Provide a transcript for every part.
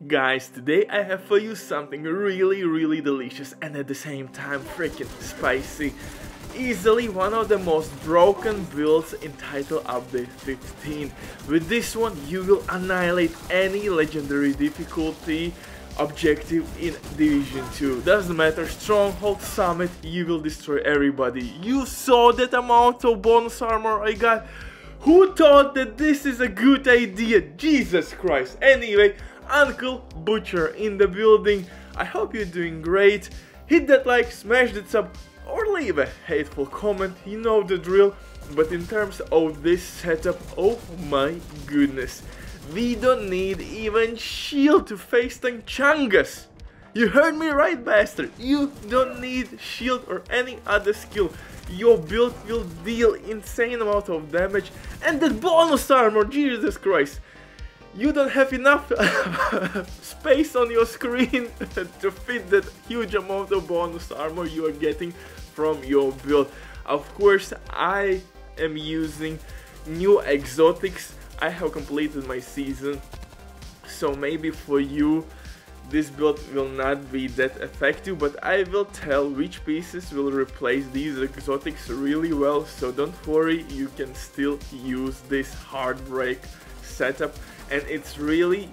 Guys, today I have for you something really delicious and at the same time freaking spicy. Easily one of the most broken builds in title update 15. With this one you will annihilate any legendary difficulty objective in Division 2. Doesn't matter, Stronghold, Summit, you will destroy everybody. You saw that amount of bonus armor I got? Who thought that this is a good idea? Jesus Christ. Anyway, Uncle Butcher in the building. I hope you're doing great. Hit that like, smash that sub, or leave a hateful comment, you know the drill. But in terms of this setup, oh my goodness, we don't need even shield to face tank Chungus. You heard me right, bastard. You don't need shield or any other skill. Your build will deal insane amount of damage, and that bonus armor, Jesus Christ. You don't have enough space on your screen to fit that huge amount of bonus armor you are getting from your build. Of course, I am using new exotics. I have completed my season, so maybe for you this build will not be that effective, but I will tell which pieces will replace these exotics really well, so don't worry, you can still use this Heartbreak setup, and it's really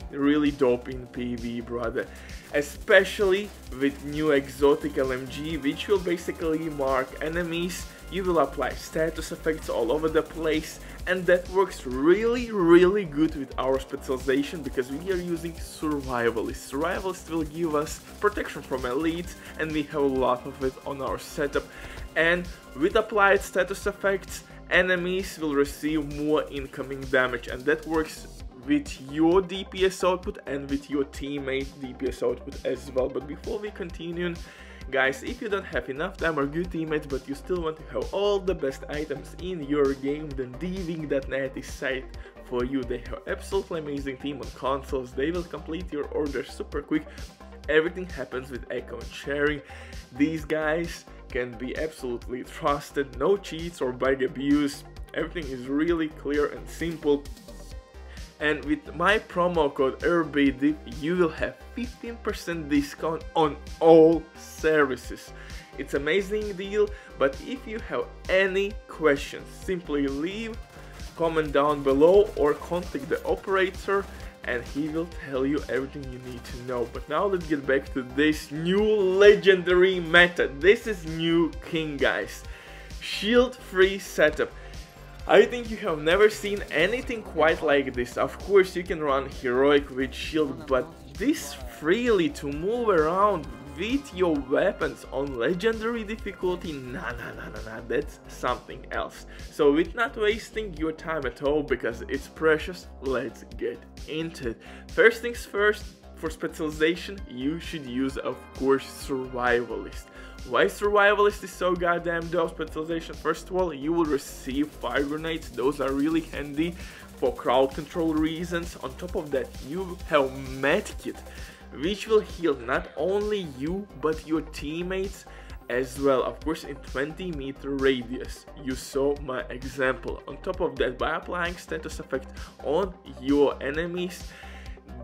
dope in PvE, brother. Especially with new exotic LMG, which will basically mark enemies. You will apply status effects all over the place, and that works really good with our specialization because we are using Survivalists. Survivalists will give us protection from elites, and we have a lot of it on our setup. And with applied status effects, enemies will receive more incoming damage, and that works with your DPS output and with your teammate DPS output as well. But before we continue, guys, if you don't have enough time or good teammates but you still want to have all the best items in your game, then Diving.net is site for you. They have absolutely amazing team on consoles. They will complete your order super quick. Everything happens with account sharing. These guys can be absolutely trusted, no cheats or bug abuse. Everything is really clear and simple. And with my promo code RBD, you will have 15% discount on all services. It's an amazing deal, but if you have any questions, simply leave comment down below or contact the operator and he will tell you everything you need to know. But now let's get back to this new legendary meta. This is new king, guys. Shield free setup. I think you have never seen anything quite like this. Of course you can run heroic with shield, but this freely to move around with your weapons on legendary difficulty, nah, that's something else. So with not wasting your time at all because it's precious, let's get into it. First things first, for specialization you should use, of course, Survivalist. Why Survivalist is so goddamn dope specialization? First of all, you will receive fire grenades. Those are really handy for crowd control reasons. On top of that, you have medkit, which will heal not only you but your teammates as well, of course in 20-meter radius. You saw my example. On top of that, by applying status effect on your enemies,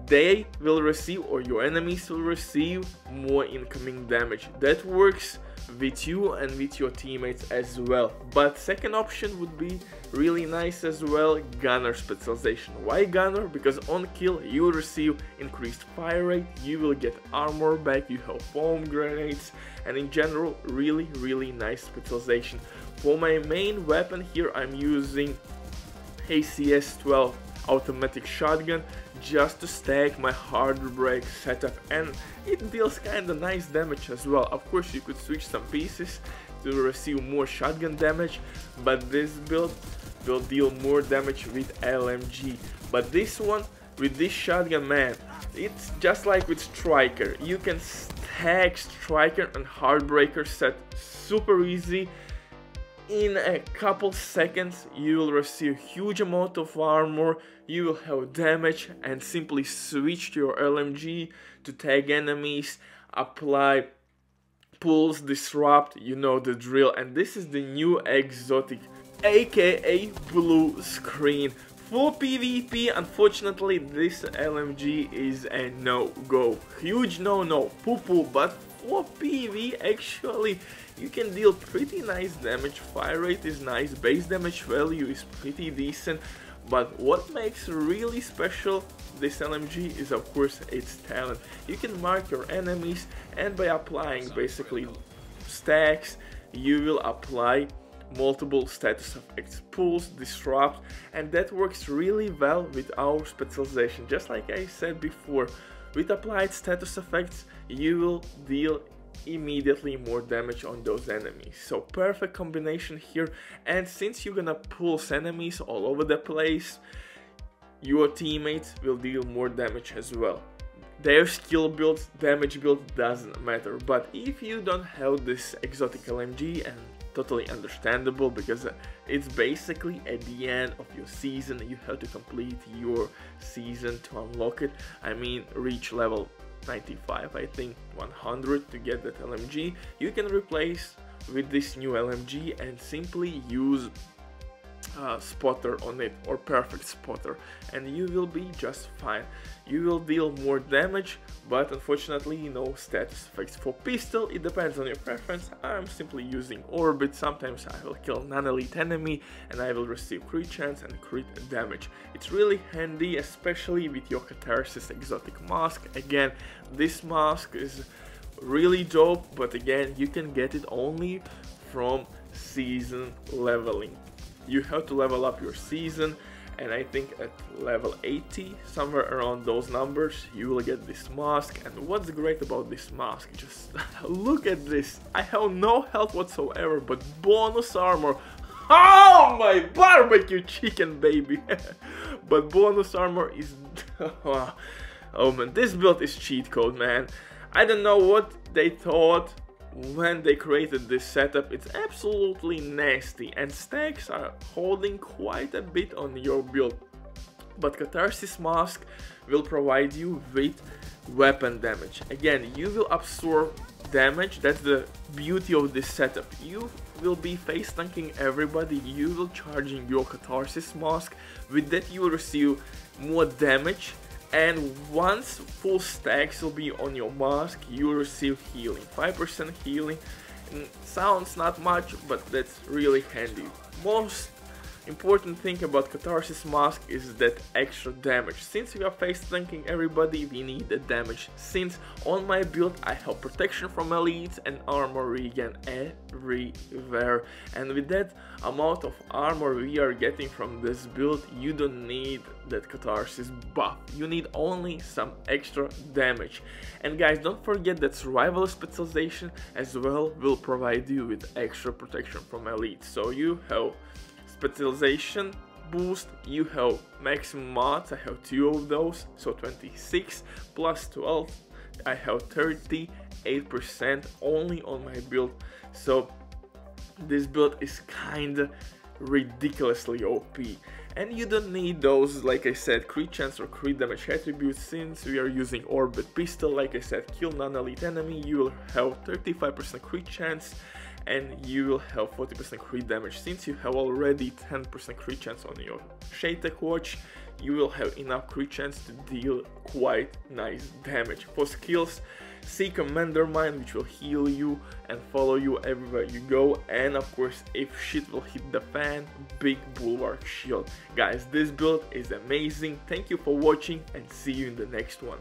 they will receive, or your enemies will receive, more incoming damage. That works with you and with your teammates as well. But second option would be really nice as well, gunner specialization. Why gunner? Because on kill you will receive increased fire rate, you will get armor back, you have foam grenades, and in general really nice specialization. For my main weapon here I'm using ACS-12 automatic shotgun just to stack my Heartbreak setup, and it deals kinda nice damage as well. Of course you could switch some pieces to receive more shotgun damage, but this build will deal more damage with LMG. But this one, with this shotgun, man, it's just like with Striker. You can stack Striker and Heartbreaker set super easy. In a couple seconds you will receive huge amount of armor, you will have damage, and simply switch to your LMG to tag enemies, apply pulse, disrupt, you know the drill. And this is the new exotic, aka blue screen. full PvP, unfortunately this LMG is a no-go. Huge no-no, poo-poo, but for PV actually you can deal pretty nice damage, fire rate is nice, base damage value is pretty decent, but what makes really special this LMG is of course its talent. You can mark your enemies, and by applying basically stacks you will apply multiple status effects, pulls, disrupt, and that works really well with our specialization. Just like I said before, with applied status effects you will deal immediately more damage on those enemies. So perfect combination here, and since you're gonna pulse enemies all over the place, your teammates will deal more damage as well. Their skill builds, damage build doesn't matter, but if you don't have this exotic LMG, and totally understandable because it's basically at the end of your season, you have to complete your season to unlock it. I mean, reach level 95, I think 100 to get that LMG. You can replace with this new LMG and simply use spotter on it, or perfect spotter, and you will be just fine. You will deal more damage, but unfortunately no status effects. For pistol it depends on your preference. I'm simply using orbit. Sometimes I will kill non-elite enemy and I will receive crit chance and crit damage. It's really handy, especially with your Catharsis exotic mask. Again, this mask is really dope, but again you can get it only from season leveling. You have to level up your season, and I think at level 80, somewhere around those numbers, you will get this mask. And what's great about this mask, just look at this. I have no health whatsoever, but bonus armor. Oh my barbecue chicken, baby. But bonus armor is oh man, this build is cheat code, man. I don't know what they thought when they created this setup. It's absolutely nasty, and stacks are holding quite a bit on your build, but Catharsis mask will provide you with weapon damage. Again, you will absorb damage. That's the beauty of this setup. You will be face tanking everybody, you will charging your Catharsis mask. With that you will receive more damage, and once full stacks will be on your mask, you will receive healing. 5% healing. Sounds not much, but that's really handy. Most important thing about Catharsis mask is that extra damage. Since we are face tanking everybody, we need the damage. Since on my build I have protection from elites and armor regen everywhere, and with that amount of armor we are getting from this build, you don't need that Catharsis buff. You need only some extra damage. And guys, don't forget that survival specialization as well will provide you with extra protection from elites. So you have specialization boost, you have maximum mods. I have 2 of those, so 26 plus 12, I have 38% only on my build. So this build is kinda ridiculously OP, and you don't need those, like I said, crit chance or crit damage attributes. Since we are using orbit pistol, like I said, kill non-elite enemy, you will have 35% crit chance and you will have 40% crit damage. Since you have already 10% crit chance on your Shaytek watch, you will have enough crit chance to deal quite nice damage. For skills, see Commander Mind, which will heal you and follow you everywhere you go, and of course if shit will hit the fan, big bulwark shield. Guys, this build is amazing. Thank you for watching and see you in the next one.